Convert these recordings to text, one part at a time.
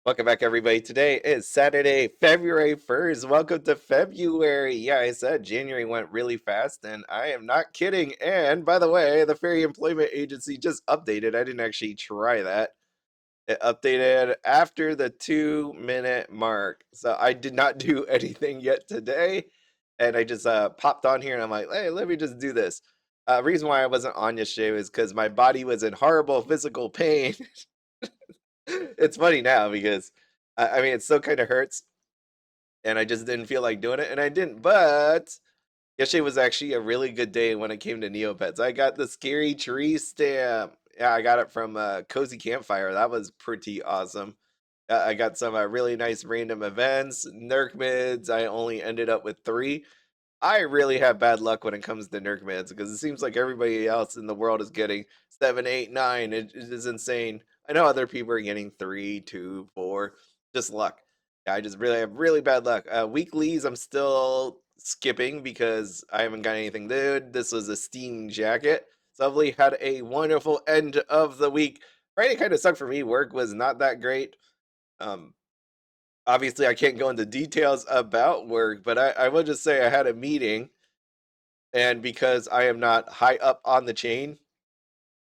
Welcome back, everybody. Today is Saturday, February 1st. Welcome to February. Yeah, I said January went really fast, and I am not kidding. And by the way, the Fairy Employment Agency just updated. I didn't actually try that. It updated after the 2 minute mark. So I did not do anything yet today. And I just popped on here and I'm like, hey, let me just do this. Reason why I wasn't on yesterday was because my body was in horrible physical pain. It's funny now because I mean it still kind of hurts, and I just didn't feel like doing it, and I didn't. But yesterday was actually a really good day when it came to Neopets. I got the scary tree stamp. Yeah, I got it from Cozy Campfire. That was pretty awesome. I got some really nice random events. Nerkmids. I only ended up with three. I really have bad luck when it comes to Nerkmids because it seems like everybody else in the world is getting seven, eight, nine. It is insane. I know other people are getting three, two, four. Just luck. Yeah, I just really have really bad luck. Weeklies, I'm still skipping because I haven't got anything good. This was a Steam jacket. So hopefully had a wonderful end of the week. Friday kind of sucked for me. Work was not that great. Um, Obviously, I can't go into details about work, but I will just say I had a meeting, and because I am not high up on the chain,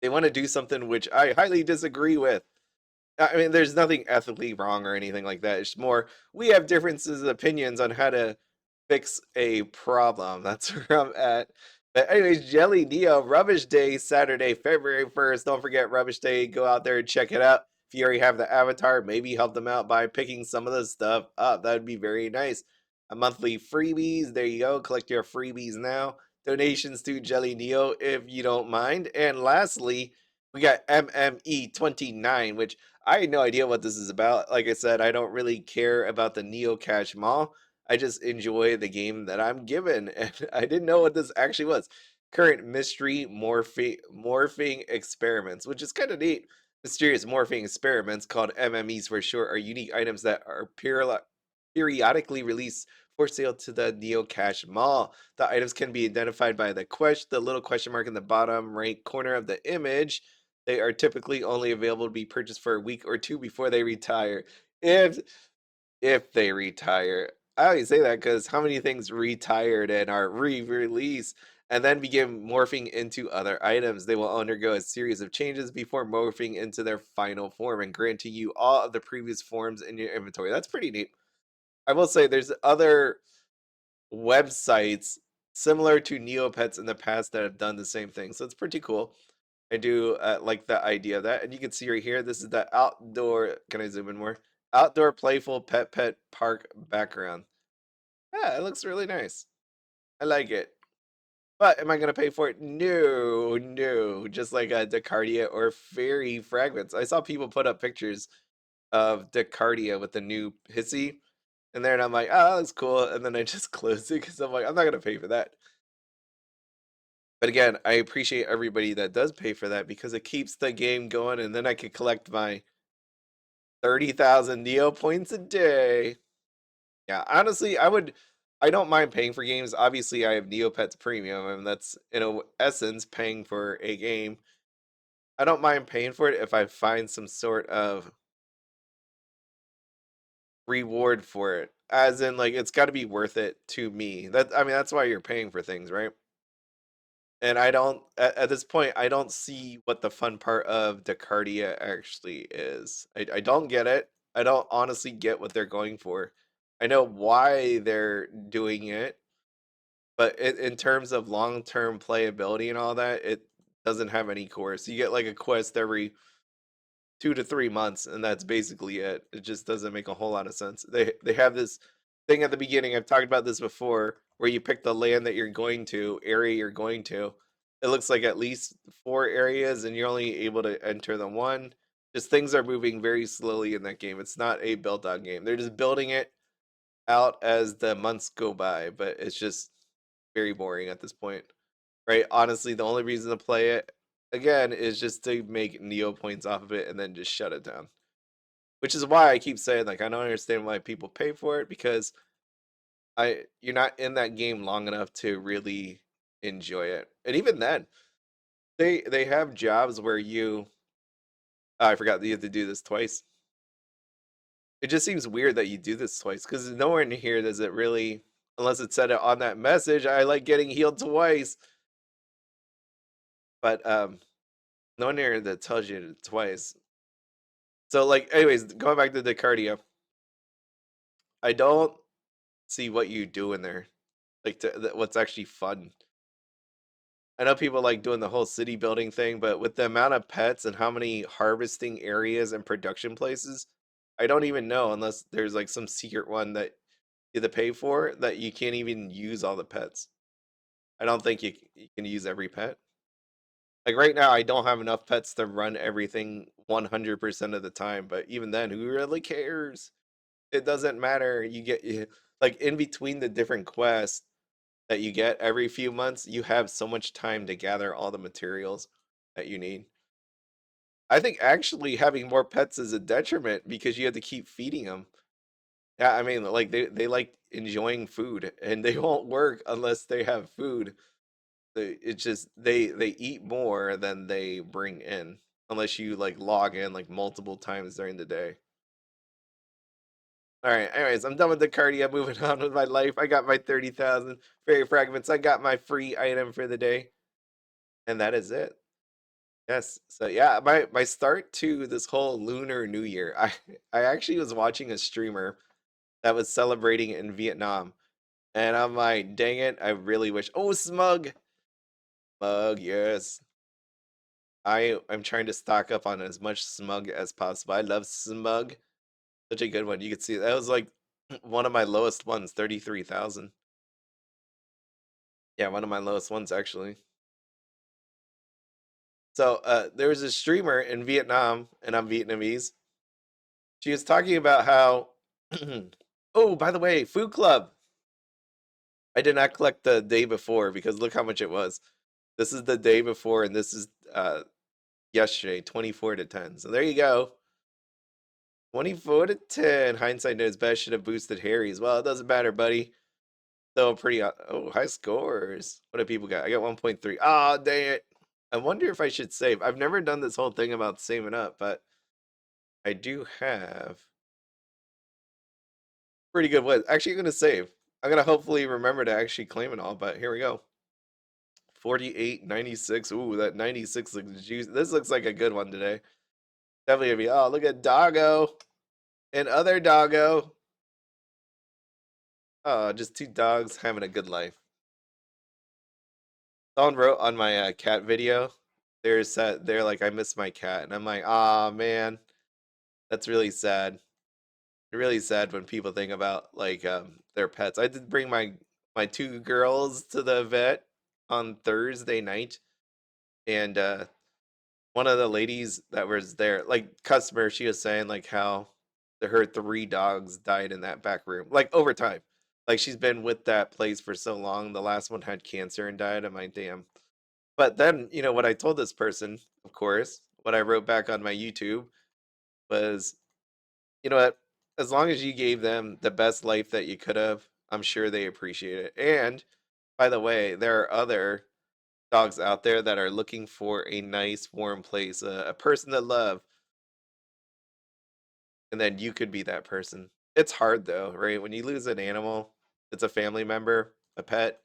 they want to do something which I highly disagree with. I mean, there's nothing ethically wrong or anything like that. It's more we have differences of opinions on how to fix a problem. That's where I'm at. But anyways, Jelly Neo Rubbish Day, Saturday, February 1st. Don't forget Rubbish Day. Go out there and check it out. If you already have the avatar, maybe help them out by picking some of the stuff up. That would be very nice. A monthly freebies. There you go. Collect your freebies now. Donations to Jelly Neo if you don't mind. And lastly, we got MME 29, which I had no idea what this is about. Like I said, I don't really care about the Neo Cash Mall. I just enjoy the game that I'm given, and I didn't know what this actually was. Current mystery morphing experiments, which is kind of neat. Mysterious morphing experiments, called MMEs for short, are unique items that are periodically released for sale to the Neo Cash Mall. The items can be identified by the little question mark in the bottom right corner of the image. They are typically only available to be purchased for a week or two before they retire. If if they retire. I always say that because how many things retired and are re-released and then begin morphing into other items? They will undergo a series of changes before morphing into their final form and granting you all of the previous forms in your inventory. That's pretty neat. I will say there's other websites similar to Neopets in the past that have done the same thing. So it's pretty cool. I do like the idea of that. And you can see right here, this is the outdoor. Can I zoom in more? Outdoor playful pet park background. Yeah, it looks really nice. I like it. But am I going to pay for it? No, no. Just like Descardia or Fairy Fragments. I saw people put up pictures of Descardia with the new Hissy in there, and I'm like, oh, that's cool. And then I just closed it because I'm like, I'm not going to pay for that. But again, I appreciate everybody that does pay for that because it keeps the game going, and then I could collect my 30,000 Neo points a day. Yeah, honestly, I don't mind paying for games. Obviously, I have Neopets Premium, and that's in essence paying for a game. I don't mind paying for it if I find some sort of reward for it. As in, like, it's got to be worth it to me. That I mean, that's why you're paying for things, right? And I don't at this point, I don't see what the fun part of Descardia actually is. I don't get it. I don't honestly get what they're going for. I know why they're doing it, but in terms of long-term playability and all that, it doesn't have any course. You get like a quest every 2 to 3 months, and that's basically it. It just doesn't make a whole lot of sense. They have this thing at the beginning. I've talked about this before, where you pick the land that you're going to, area you're going to. It looks like at least four areas, and you're only able to enter the one. Just things are moving very slowly in that game. It's not a built-out game. They're just building it out as the months go by, but it's just very boring at this point, right? Honestly, the only reason to play it again is just to make Neo points off of it and then just shut it down. Which is why I keep saying like I don't understand why people pay for it because I you're not in that game long enough to really enjoy it. And even then, they have jobs where you I forgot that you have to do this twice. It just seems weird that you do this twice because nowhere in here does it really, unless it said it on that message. I like getting healed twice, but no one here that tells you it twice. So like, anyways, going back to the cardio, I don't see what you do in there, like what's actually fun. I know people like doing the whole city building thing, but with the amount of pets and how many harvesting areas and production places, I don't even know unless there's like some secret one that you have to pay for that you can't even use all the pets. I don't think you can use every pet. Like right now, I don't have enough pets to run everything 100% of the time, but even then, who really cares? It doesn't matter. Like in between the different quests that you get every few months, you have so much time to gather all the materials that you need. I think actually having more pets is a detriment because you have to keep feeding them. Yeah, I mean, like they like enjoying food and they won't work unless they have food. It's just they eat more than they bring in unless you like log in like multiple times during the day. All right, anyways, I'm done with the cardio. Moving on with my life. I got my 30,000 fairy fragments. I got my free item for the day, and that is it. Yes. So yeah, my start to this whole Lunar New Year. I actually was watching a streamer that was celebrating in Vietnam, and I'm like, dang it, I really wish. Oh, smug, smug, yes. I'm trying to stock up on as much smug as possible. I love smug. Such a good one. You could see that was like one of my lowest ones, 33,000. Yeah, one of my lowest ones actually. So there was a streamer in Vietnam, and I'm Vietnamese. She was talking about how oh, by the way, food club. I did not collect the day before because look how much it was. This is the day before, and this is yesterday, 24 to 10. So there you go. 24 to 10. Hindsight knows best. Should have boosted Harry's. Well, it doesn't matter, buddy. Still pretty. Oh, high scores. What do people got? I got 1.3. Ah, oh, dang it. I wonder if I should save. I've never done this whole thing about saving up, but I do have pretty good ones. Actually, I'm going to save. I'm going to hopefully remember to actually claim it all, but here we go. 48, 96. Ooh, that 96 looks juicy. This looks like a good one today. Definitely gonna be. Oh, look at Doggo and other Doggo. Oh, just two dogs having a good life. Someone wrote on my cat video. They're like, I miss my cat, and I'm like, ah, man, that's really sad. Really sad when people think about like their pets. I did bring my two girls to the vet on Thursday night, and one of the ladies that was there, like customer, she was saying like how her three dogs died in that back room, like over time. Like she's been with that place for so long. The last one had cancer and died. I'm like, damn. But then, what I told this person, of course, what I wrote back on my YouTube was, you know what? As long as you gave them the best life that you could have, I'm sure they appreciate it. And by the way, there are other dogs out there that are looking for a nice, warm place, a person to love, and then you could be that person. It's hard though, right? When you lose an animal, it's a family member, a pet,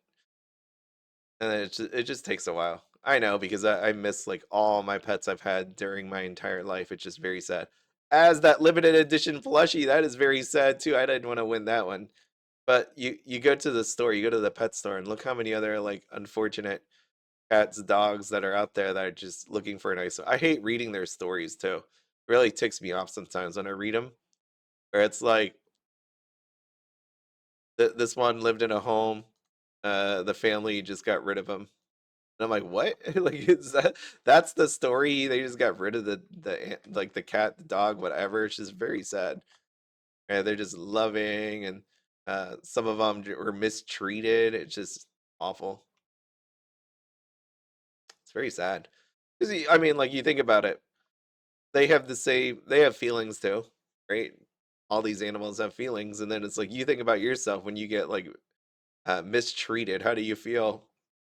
and then it just takes a while. I know because I miss like all my pets I've had during my entire life. It's just very sad. As that limited edition plushie, that is very sad too. I didn't want to win that one. But you go to the store, you go to the pet store, and look how many other like unfortunate cats, dogs that are out there that are just looking for a nice. I hate reading their stories too. It really ticks me off sometimes when I read them, where it's like this one lived in a home, the family just got rid of him. And I'm like, what? Like, that's the story? They just got rid of like the cat, the dog, whatever. It's just very sad. And they're just loving, and some of them were mistreated. It's just awful. It's very sad. Because I mean, like you think about it, they have the same. They have feelings too, right? All these animals have feelings, and then it's like you think about yourself when you get like mistreated. How do you feel?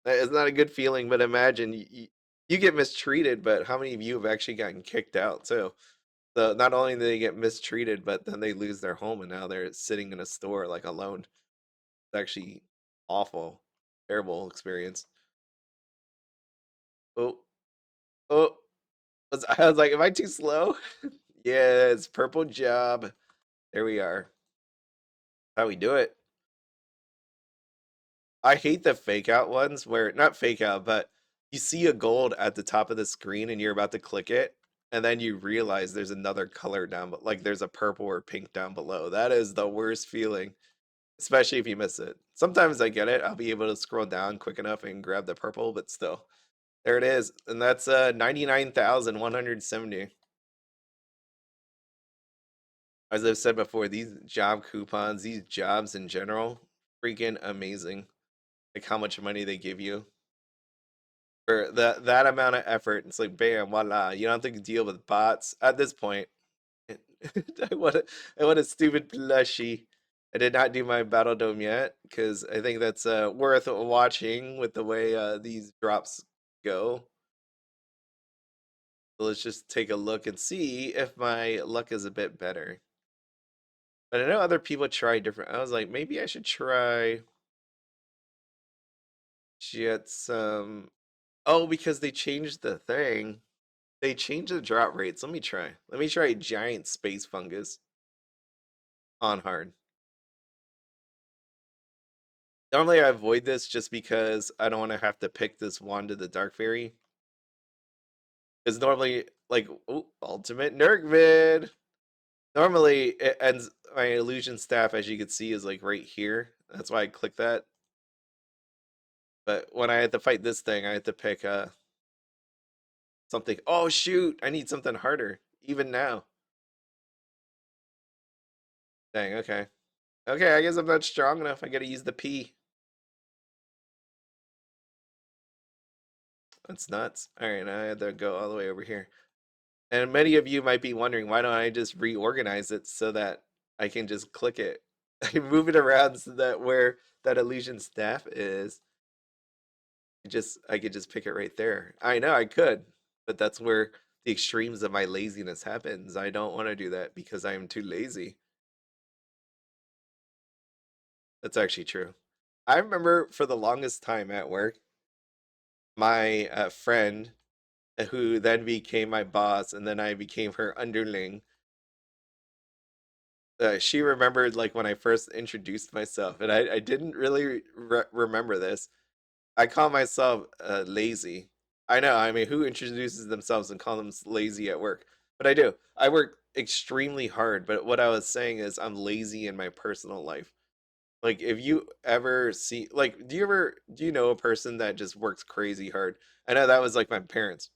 It's not a good feeling, but imagine you get mistreated, but how many of you have actually gotten kicked out too? So not only do they get mistreated, but then they lose their home and now they're sitting in a store like alone. It's actually awful, terrible experience. Oh, oh, I was like, am I too slow? Yes, purple job. There we are. How we do it. I hate the fake out ones where not fake out, but you see a gold at the top of the screen and you're about to click it, and then you realize there's another color down, but like there's a purple or pink down below. That is the worst feeling, especially if you miss it. Sometimes I get it. I'll be able to scroll down quick enough and grab the purple, but still. There it is. And that's 99,170. As I've said before, these job coupons, these jobs in general, freaking amazing. Like how much money they give you for that amount of effort. It's like bam, voila. You don't have to deal with bots at this point. I want a, I want a stupid plushie. I did not do my Battledome yet because I think that's worth watching with the way these drops go. So let's just take a look and see if my luck is a bit better. But I know other people try different. I was like, maybe I should try get some. Oh, because they changed the thing. They changed the drop rates. Let me try. Let me try giant space fungus on hard. Normally I avoid this just because I don't want to have to pick this wand of the Dark Fairy. Because normally, like, oh, ultimate Nerkmid. Normally it ends my illusion staff, as you can see, is like right here. That's why I click that. But when I had to fight this thing, I had to pick something. Oh shoot! I need something harder. Even now. Dang. Okay. Okay. I guess I'm not strong enough. I gotta use the P. That's nuts. All right. Now I had to go all the way over here. And many of you might be wondering, why don't I just reorganize it so that I can just click it? I move it around so that where that illusion staff is, I could just pick it right there. I know I could, but that's where the extremes of my laziness happens. I don't want to do that because I am too lazy. That's actually true. I remember for the longest time at work, my friend, who then became my boss, and then I became her underling. She remembered like when I first introduced myself, and I didn't really remember this. I call myself lazy. I know. I mean, who introduces themselves and call them lazy at work? But I do. I work extremely hard. But what I was saying is, I'm lazy in my personal life. Like, if you ever see, like, do you know a person that just works crazy hard? I know that was like my parents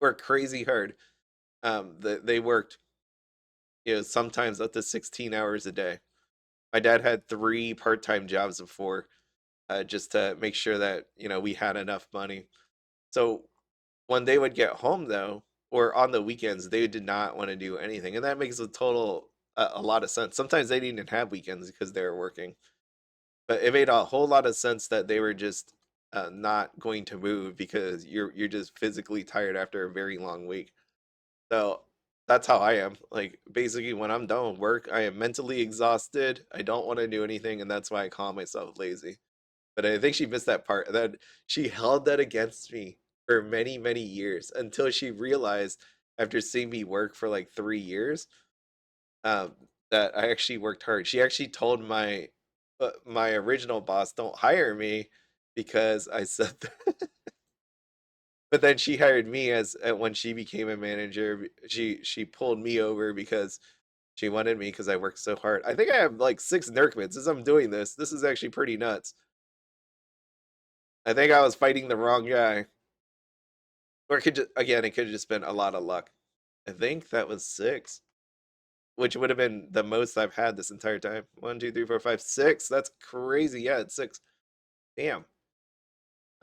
work crazy hard. They worked, sometimes up to 16 hours a day. My dad had three part-time jobs before, just to make sure that we had enough money. So when they would get home though, or on the weekends, they did not want to do anything, and that makes a lot of sense. Sometimes they didn't even have weekends because they were working, but it made a whole lot of sense that they were just not going to move because you're just physically tired after a very long week. So that's how I am. Like basically, when I'm done with work, I am mentally exhausted. I don't want to do anything, and that's why I call myself lazy. But I think she missed that part. And then she held that against me for many, many years until she realized after seeing me work for like 3 years, um, that I actually worked hard. She actually told my original boss, "Don't hire me," because I said that. But then she hired me as when she became a manager. She pulled me over because she wanted me because I worked so hard. I think I have like 6 Nerkmids as I'm doing this. This is actually pretty nuts. I think I was fighting the wrong guy. Or it could just, again, it could have just been a lot of luck. I think that was 6, which would have been the most I've had this entire time. 1, 2, 3, 4, 5, 6. That's crazy. Yeah, it's 6. Damn.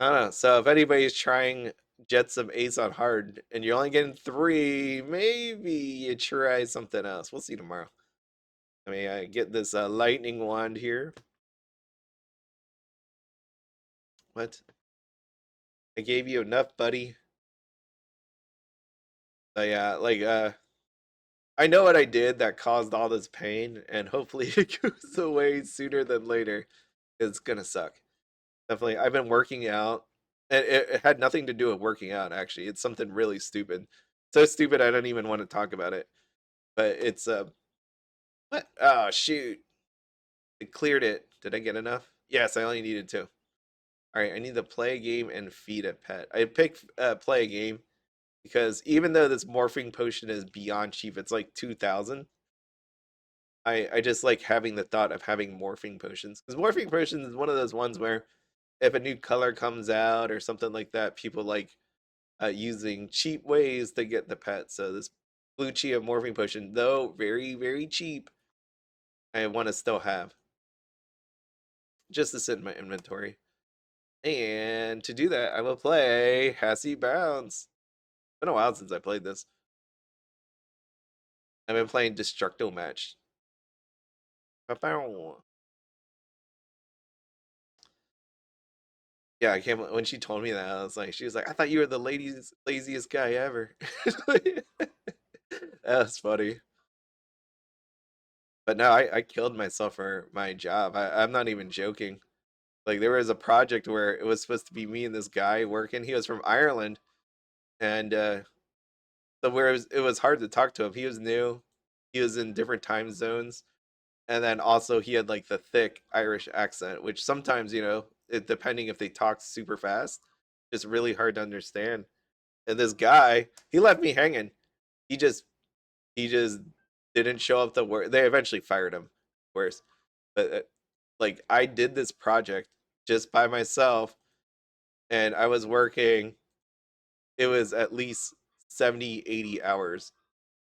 I don't know. So if anybody's trying Jets of Ace on hard and you're only getting 3, maybe you try something else. We'll see tomorrow. I mean, I get this lightning wand here. What? I gave you enough, buddy. So yeah, like I know what I did that caused all this pain, and hopefully it goes away sooner than later. It's gonna suck. Definitely, I've been working out, and it had nothing to do with working out. Actually, it's something really stupid. So stupid I don't even want to talk about it. But it's what? Oh shoot! It cleared it. Did I get enough? Yes, I only needed two. All right, I need to play a game and feed a pet. I picked play a game because even though this morphing potion is beyond cheap, it's like 2,000. I just like having the thought of having morphing potions because morphing potions is one of those ones where if a new color comes out or something like that, people like using cheap ways to get the pet. So this blue chia morphing potion, though very cheap, I want to still have just to sit in my inventory. And to do that, I will play Hassy Bounce. It's been a while since I played this. I've been playing Destructo Match. Yeah, I can't. When she told me that, I was like, she was like, I thought you were the laziest guy ever. That's funny. But no, I killed myself for my job. I'm not even joking. Like there was a project where it was supposed to be me and this guy working. He was from Ireland, and so where it was hard to talk to him. He was new. He was in different time zones, and then also he had like the thick Irish accent, which sometimes depending if they talk super fast, it's really hard to understand. And this guy, he left me hanging. He just he just didn't show up to work. They eventually fired him, of course. But like I did this project just by myself, and I was working. It was at least 70, 80 hours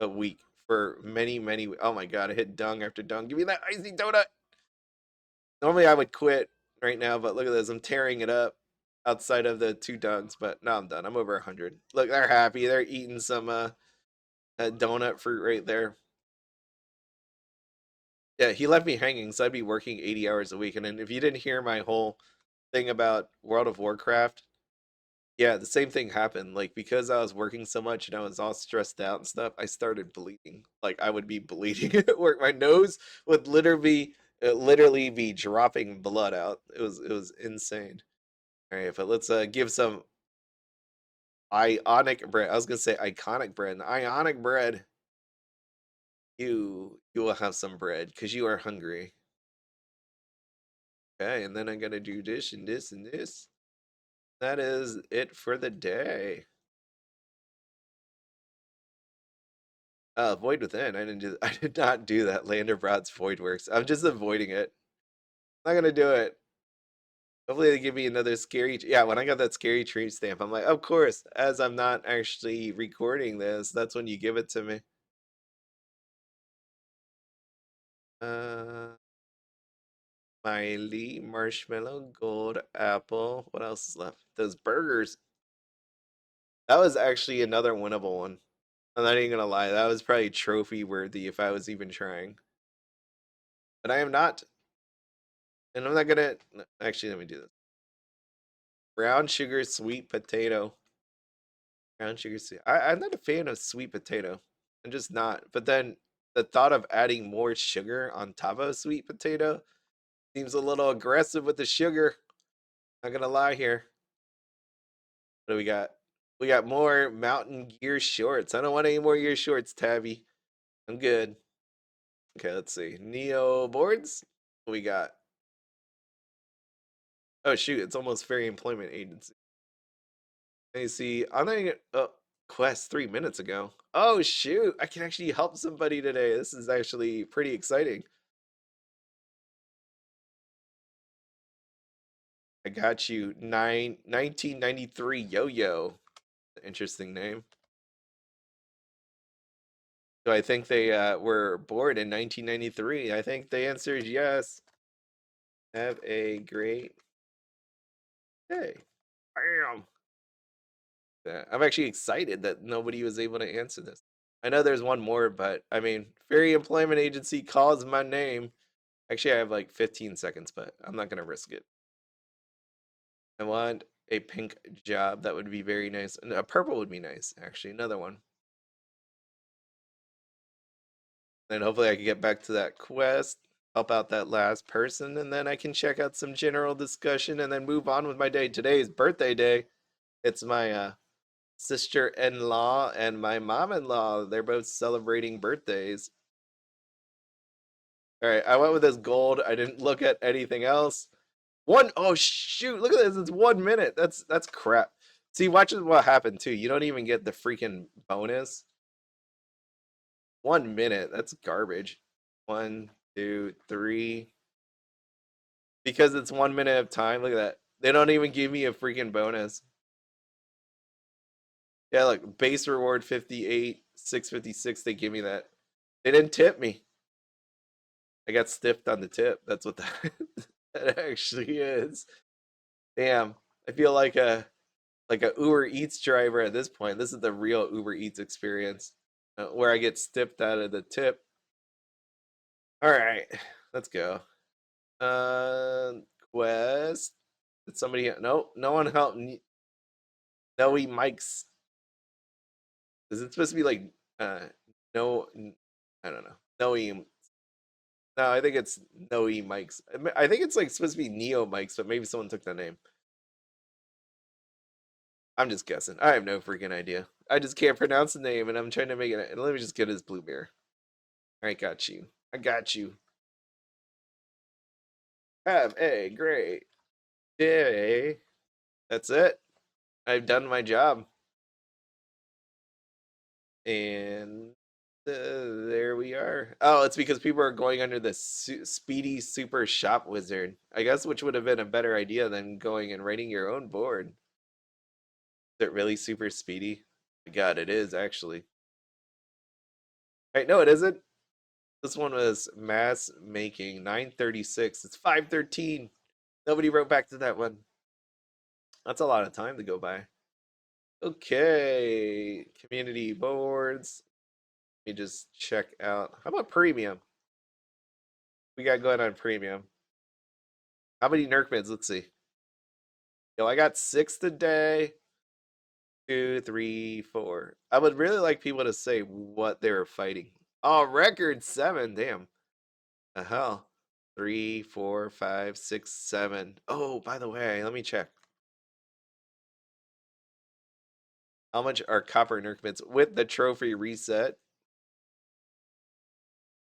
a week for many. Oh my god! I hit dung after dung. Give me that icy donut. Normally I would quit right now, but look at this. I'm tearing it up outside of the two dunks. But now I'm done. I'm over 100. Look, they're happy. They're eating some donut fruit right there. Yeah, he left me hanging, so I'd be working 80 hours a week. And then if you didn't hear my whole thing about World of Warcraft, yeah, the same thing happened. Like because I was working so much and I was all stressed out and stuff, I started bleeding. Like I would be bleeding at work. My nose would literally be dropping blood out. It was insane. All right, but let's give some ionic bread. I was gonna say iconic bread. Ionic bread. You will have some bread because you are hungry. Okay, and then I'm gonna do this and this and this. That is it for the day. Void Within. I didn't do. I did not do that. Landerbrod's Void Works. I'm just avoiding it. I'm not gonna do it. Hopefully they give me another scary. Yeah, when I got that scary tree stamp, I'm like, of course. As I'm not actually recording this, that's when you give it to me. Uh, Miley, marshmallow, gold, apple. What else is left? Those burgers. That was actually another winnable one. I'm not even gonna lie. That was probably trophy worthy if I was even trying. But I am not, and I'm not gonna. No, actually, let me do this. Brown sugar sweet potato. Brown sugar sweet. I'm not a fan of sweet potato. I'm just not. But then the thought of adding more sugar on top of sweet potato seems a little aggressive with the sugar. Not gonna lie here. What do we got? We got more Mountain Gear shorts. I don't want any more gear shorts, Tabby. I'm good. Okay, let's see. Neo boards. What we got? Oh shoot, it's almost Fairy Employment Agency. Let me see. I'm not even quest 3 minutes ago. Oh shoot, I can actually help somebody today. This is actually pretty exciting. I got you 1993 Yo-Yo. Interesting name. Do I think they were born in 1993? I think the answer is yes. Have a great day. Bam. Yeah, I'm actually excited that nobody was able to answer this. I know there's one more, but I mean, Fairy Employment Agency calls my name. Actually, I have like 15 seconds, but I'm not gonna risk it. I want a pink job. That would be very nice. And a purple would be nice, actually. Another one. And hopefully I can get back to that quest, help out that last person, and then I can check out some general discussion and then move on with my day. Today is birthday day. It's my sister-in-law and my mom-in-law. They're both celebrating birthdays. All right, I went with this gold. I didn't look at anything else. Oh shoot, look at this. It's 1 minute. That's crap. See, watch what happened too. You don't even get the freaking bonus. 1 minute. That's garbage. One, two, three. Because it's 1 minute of time. Look at that. They don't even give me a freaking bonus. Yeah, look, base reward 58, 656. They give me that. They didn't tip me. I got stiffed on the tip. That's what that, that actually is. Damn. I feel like a Uber Eats driver at this point. This is the real Uber Eats experience, where I get stiffed out of the tip. All right, let's go. Uh, quest. Did somebody? No, no one help me. No, Mike's. Is it supposed to be like uh no? I don't know. No, no, I think it's no Mike's. I think it's like supposed to be Neo Mike's, but maybe someone took the name. I'm just guessing. I have no freaking idea. I just can't pronounce the name, and I'm trying to make it. And let me just get his blue mirror. I got you. I got you. Have a great day. That's it. I've done my job. And there we are. Oh, it's because people are going under the speedy super shop wizard. I guess which would have been a better idea than going and writing your own board. Is it really super speedy? God, it is actually. Right, no, it isn't. This one was mass making 936. It's 513. Nobody wrote back to that one. That's a lot of time to go by. Okay, community boards. Let me just check out. How about premium? We got going on premium. How many Nerkmids? Let's see. Yo, I got 6 today. 2, 3, 4. I would really like people to say what they were fighting. Oh, record 7. Damn. The hell. 3, 4, 5, 6, 7. Oh, by the way, let me check. How much are copper Nerkmids with the trophy reset?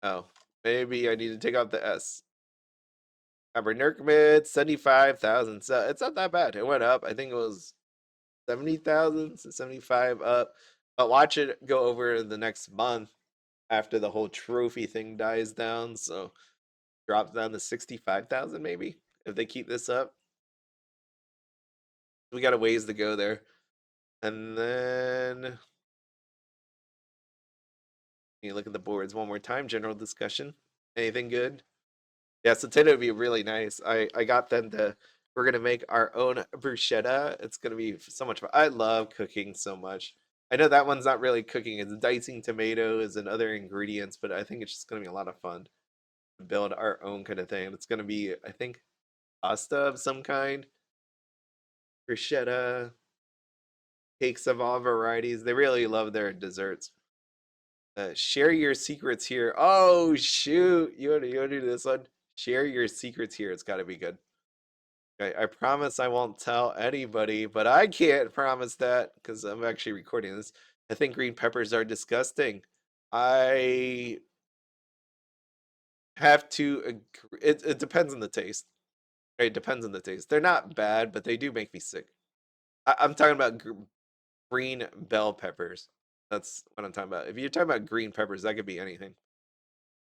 Oh, maybe I need to take out the S. Copper Nerkmid, 75,000. So it's not that bad. It went up. I think it was 70,000 to 75 up. But watch it go over the next month after the whole trophy thing dies down. So drops down to 65,000 maybe if they keep this up. We got a ways to go there. And then you look at the boards one more time. General discussion. Anything good? Yeah, so today would be really nice. I got them to. We're gonna make our own bruschetta. It's gonna be so much fun. I love cooking so much. I know that one's not really cooking; it's dicing tomatoes and other ingredients. But I think it's just gonna be a lot of fun to build our own kind of thing. It's gonna be, I think, pasta of some kind, bruschetta, cakes of all varieties. They really love their desserts. Share your secrets here. Oh shoot! You want to do this one? Share your secrets here. It's got to be good. I promise I won't tell anybody, but I can't promise that because I'm actually recording this. I think green peppers are disgusting. I have to agree. It depends on the taste. Right? It depends on the taste. They're not bad, but they do make me sick. I'm talking about green bell peppers. That's what I'm talking about. If you're talking about green peppers, that could be anything.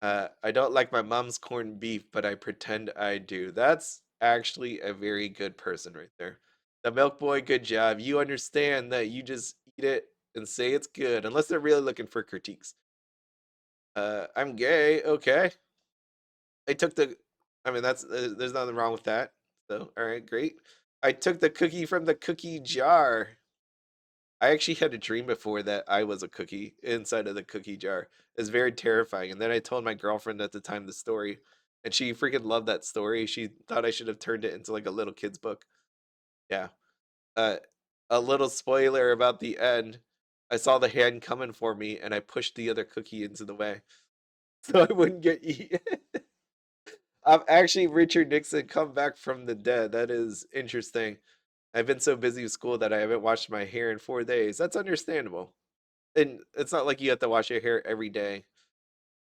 I don't like my mom's corned beef, but I pretend I do. That's actually a very good person right there. The milk boy, good job. You understand that you just eat it and say it's good, unless they're really looking for critiques. I'm gay. Okay. I took the. I mean, that's there's nothing wrong with that. So, all right, great. I took the cookie from the cookie jar. I actually had a dream before that I was a cookie inside of the cookie jar. It's very terrifying. And then I told my girlfriend at the time the story, and she freaking loved that story. She thought I should have turned it into like a little kid's book. Yeah. Uh, a little spoiler about the end. I saw the hand coming for me, and I pushed the other cookie into the way. so I wouldn't get eaten. I'm actually Richard Nixon come back from the dead. That is interesting. I've been so busy with school that I haven't washed my hair in 4 days. That's understandable. And it's not like you have to wash your hair every day,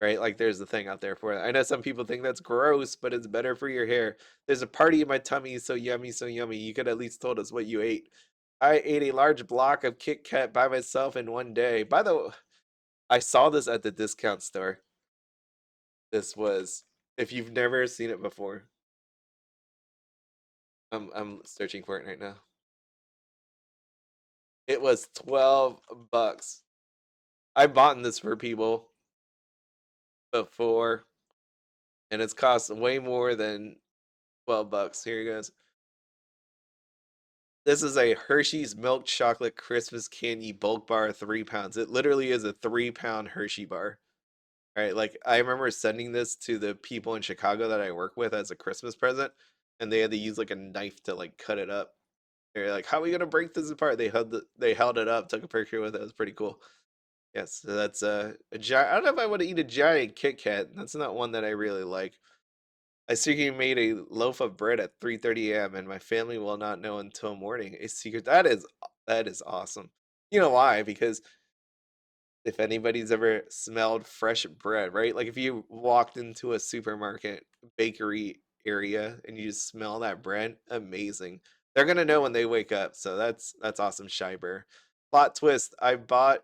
right? Like there's the thing out there for it. I know some people think that's gross, but it's better for your hair. There's a party in my tummy, so yummy, so yummy. You could at least told us what you ate. I ate a large block of Kit Kat by myself in 1 day. By the way, I saw this at the discount store. This was, if you've never seen it before, I'm searching for it right now. It was 12 bucks. I bought this for people before, and it's cost way more than 12 bucks. Here it goes. This is a Hershey's milk chocolate Christmas candy bulk bar, 3 pounds. It literally is a 3 pound Hershey bar. Right? Like I remember sending this to the people in Chicago that I work with as a Christmas present, and they had to use like a knife to like cut it up. They're like, "How are we gonna break this apart?" They held it up, took a picture with it. It was pretty cool. Yes, so that's a giant. I don't know if I want to eat a giant Kit Kat. That's not one that I really like. I secretly made a loaf of bread at 3:30 a.m. and my family will not know until morning. A secret that is awesome. You know why? Because if anybody's ever smelled fresh bread, right? Like if you walked into a supermarket bakery area and you just smell that bread, amazing. They're gonna know when they wake up. So that's awesome, Shiber. Plot twist,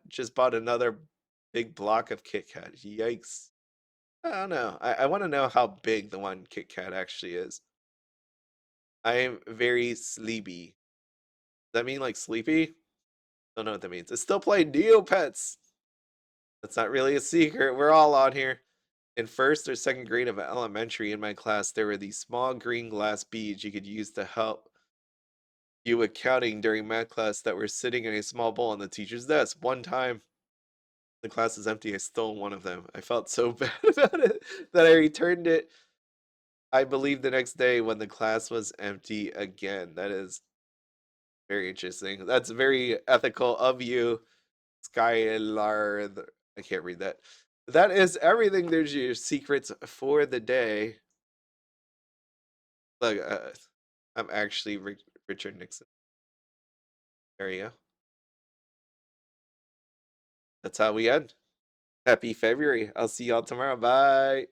just bought another big block of Kit Kat. Yikes. I don't know. I want to know how big the one Kit Kat actually is. I am very sleepy. Does that mean like sleepy? Don't know what that means. It's still playing Neopets. That's not really a secret. We're all on here. In first or second grade of elementary in my class, there were these small green glass beads you could use to help you with counting during math class that were sitting in a small bowl on the teacher's desk. One time, the class is empty. I stole one of them. I felt so bad about it that I returned it, I believe, the next day when the class was empty again. That is very interesting. That's very ethical of you, Skylar. I can't read that. That is everything. There's your secrets for the day. Look, I'm actually Richard Nixon. There you go. That's how we end. Happy February. I'll see y'all tomorrow. Bye.